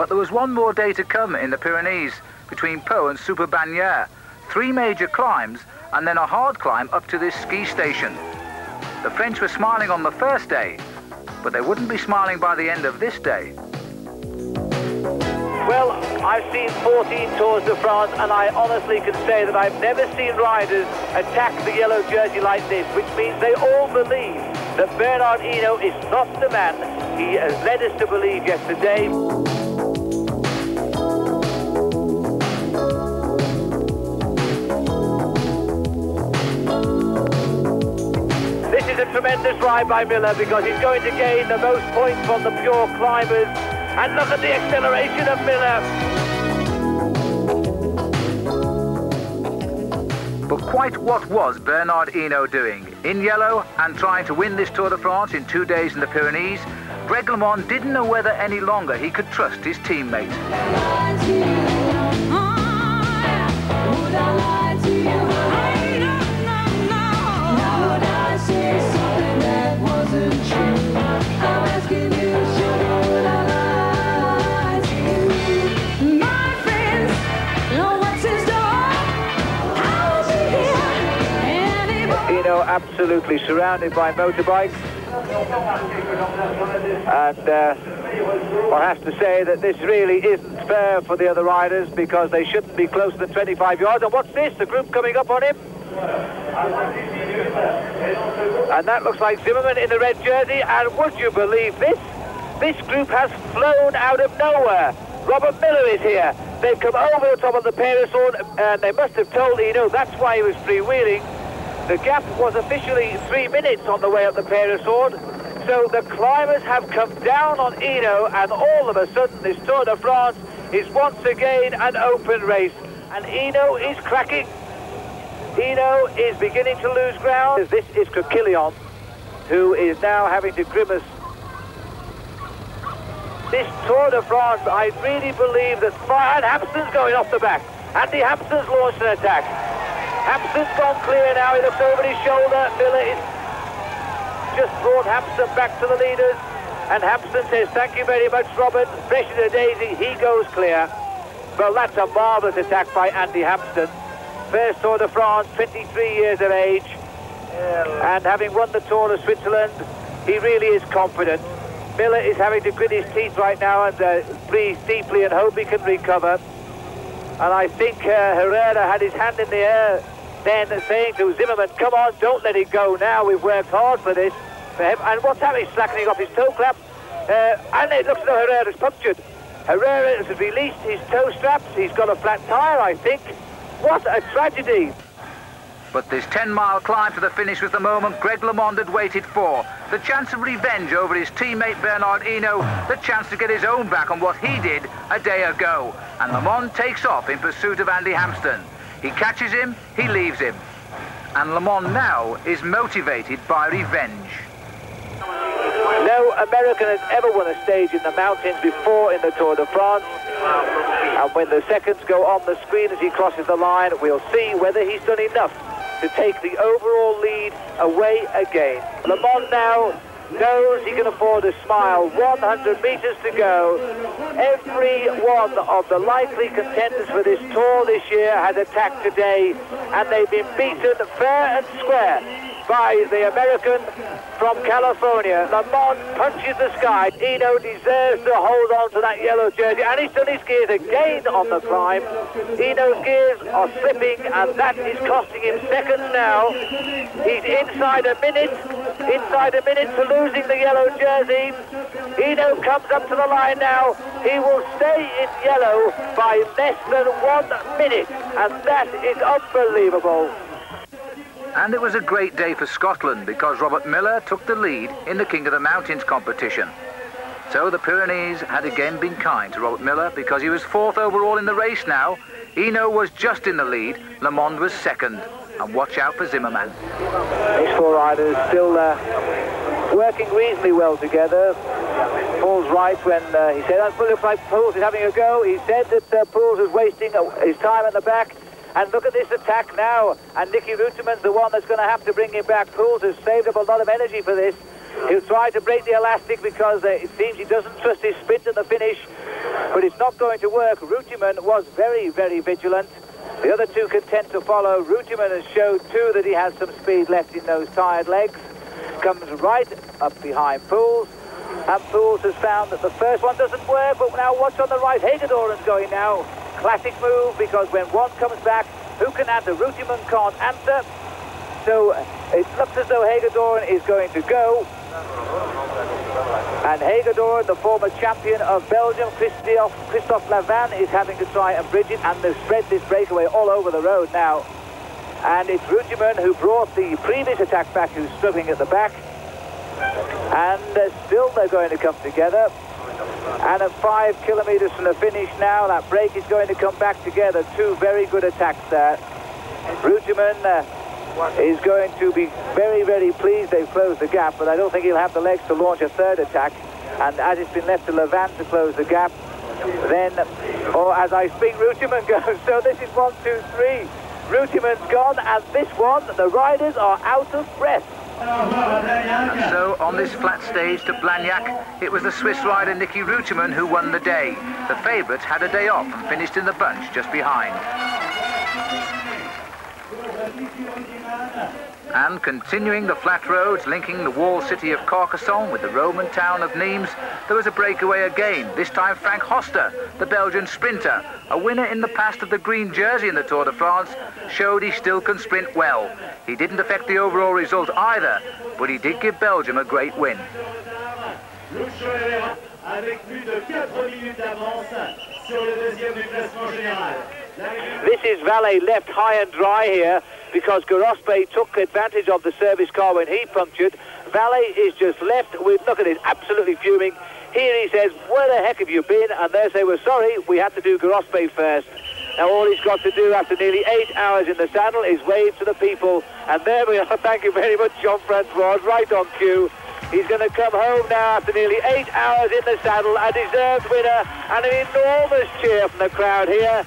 But there was one more day to come in the Pyrenees, between Pau and Super-Bagnères. 3 major climbs, and then a hard climb up to this ski station. The French were smiling on the first day, but they wouldn't be smiling by the end of this day. Well, I've seen 14 Tours de France, and I honestly can say that I've never seen riders attack the yellow jersey like this, which means they all believe that Bernard Hinault is not the man he has led us to believe yesterday. This is a tremendous ride by Miller because he's going to gain the most points from the pure climbers. And look at the acceleration of Miller. But quite what was Bernard Hinault doing? In yellow and trying to win this Tour de France in 2 days in the Pyrenees, Greg LeMond didn't know whether any longer he could trust his teammate. Absolutely surrounded by motorbikes, and I have to say that this really isn't fair for the other riders because they shouldn't be closer than 25 yards. And what's this? The group coming up on him, and that looks like Zimmerman in the red jersey. And would you believe this? This group has flown out of nowhere. Robert Miller is here. They've come over the top of the Pyrenees, and they must have told Hinault that's why he was freewheeling. The gap was officially 3 minutes on the way up the Pyrenees, so the climbers have come down on Hinault, and all of a sudden this Tour de France is once again an open race, and Hinault is cracking. Hinault is beginning to lose ground. This is Coquillon, who is now having to grimace. This Tour de France, I really believe that and HAMPSTEN's going off the back. Andy HAMPSTEN's launched an attack. HAMPSTEN's gone clear now, he looks over his shoulder. Miller is just brought HAMPSTEN back to the leaders, and HAMPSTEN says, thank you very much, Robert. Fresh as a daisy, he goes clear. Well, that's a marvellous attack by Andy HAMPSTEN. First Tour de France, 23 years of age, and having won the Tour of Switzerland, he really is confident. Miller is having to grit his teeth right now and breathe deeply and hope he can recover. And I think Herrera had his hand in the air then, saying to Zimmerman, come on, don't let it go now, we've worked hard for this. And what's happening? He's slackening off his toe clap. And it looks as though Herrera's punctured. Herrera has released his toe straps. He's got a flat tyre, I think. What a tragedy. But this 10-mile climb to the finish was the moment Greg LeMond had waited for. The chance of revenge over his teammate Bernard Hinault, the chance to get his own back on what he did a day ago. And LeMond takes off in pursuit of Andy HAMPSTEN. He catches him, he leaves him. And LeMond now is motivated by revenge. No American has ever won a stage in the mountains before in the Tour de France. And when the seconds go on the screen as he crosses the line, we'll see whether he's done enough to take the overall lead away again. LeMond now knows he can afford a smile. 100 metres to go. Every one of the likely contenders for this tour this year has attacked today, and they've been beaten fair and square by the American from California. LeMond punches the sky. Hinault deserves to hold on to that yellow jersey, and he's done his gears again on the climb. Hinault's gears are slipping, and that is costing him seconds now. He's inside a minute to losing the yellow jersey. Hinault comes up to the line now. He will stay in yellow by less than 1 minute, and that is unbelievable. And it was a great day for Scotland because Robert Miller took the lead in the King of the Mountains competition. So the Pyrenees had again been kind to Robert Miller because he was 4th overall in the race now. Hinault was just in the lead, LeMond was 2nd. And watch out for Zimmerman. These 4 riders still working reasonably well together. Paul's right when he said, it looks like Pouls is having a go. He said that Pouls was wasting his time at the back. And look at this attack now. And Nicky Reuteman's the one that's going to have to bring him back. Pouls has saved up a lot of energy for this. He'll try to break the elastic because it seems he doesn't trust his sprint at the finish. But it's not going to work. Reutemann was very, very vigilant. The other two content to follow. Reutemann has showed too that he has some speed left in those tired legs. Comes right up behind Pools. And Pools has found that the first one doesn't work, but now watch on the right. Hagedorn's going now. Classic move, because when one comes back, who can answer? Reutemann can't answer. So it looks as though Hagedorn is going to go. And Hagedorn, the former champion of Belgium, Christophe Lavan, is having to try and bridge it, and they've spread this breakaway all over the road now. And it's Reutemann who brought the previous attack back, who's struggling at the back. And still they're going to come together. And at 5 kilometres from the finish now, that break is going to come back together. Two very good attacks there. Reutemann is going to be very, very pleased they've closed the gap, but I don't think he'll have the legs to launch a third attack. And as it's been left to Lavan to close the gap, then, or as I speak, Reutemann goes. So this is 1, 2, 3. Reutemann's gone, and this one, the riders are out of breath. And so on this flat stage to Blagnac, it was the Swiss rider Niki Reutemann who won the day. The favourites had a day off and finished in the bunch just behind. And continuing the flat roads linking the walled city of Carcassonne with the Roman town of Nimes, there was a breakaway again, this time Frank Hoster, the Belgian sprinter, a winner in the past of the green jersey in the Tour de France, showed he still can sprint well. He didn't affect the overall result either, but he did give Belgium a great win. This is VALLET left high and dry here, because Gorospe took advantage of the service car when he punctured. VALLET is just left with, look at it, absolutely fuming. Here he says, where the heck have you been? And they say, we're sorry, we had to do Gorospe first. Now all he's got to do after nearly 8 hours in the saddle is wave to the people. And there we are. Thank you very much, Jean-Francois, right on cue. He's going to come home now after nearly 8 hours in the saddle, a deserved winner, and an enormous cheer from the crowd here.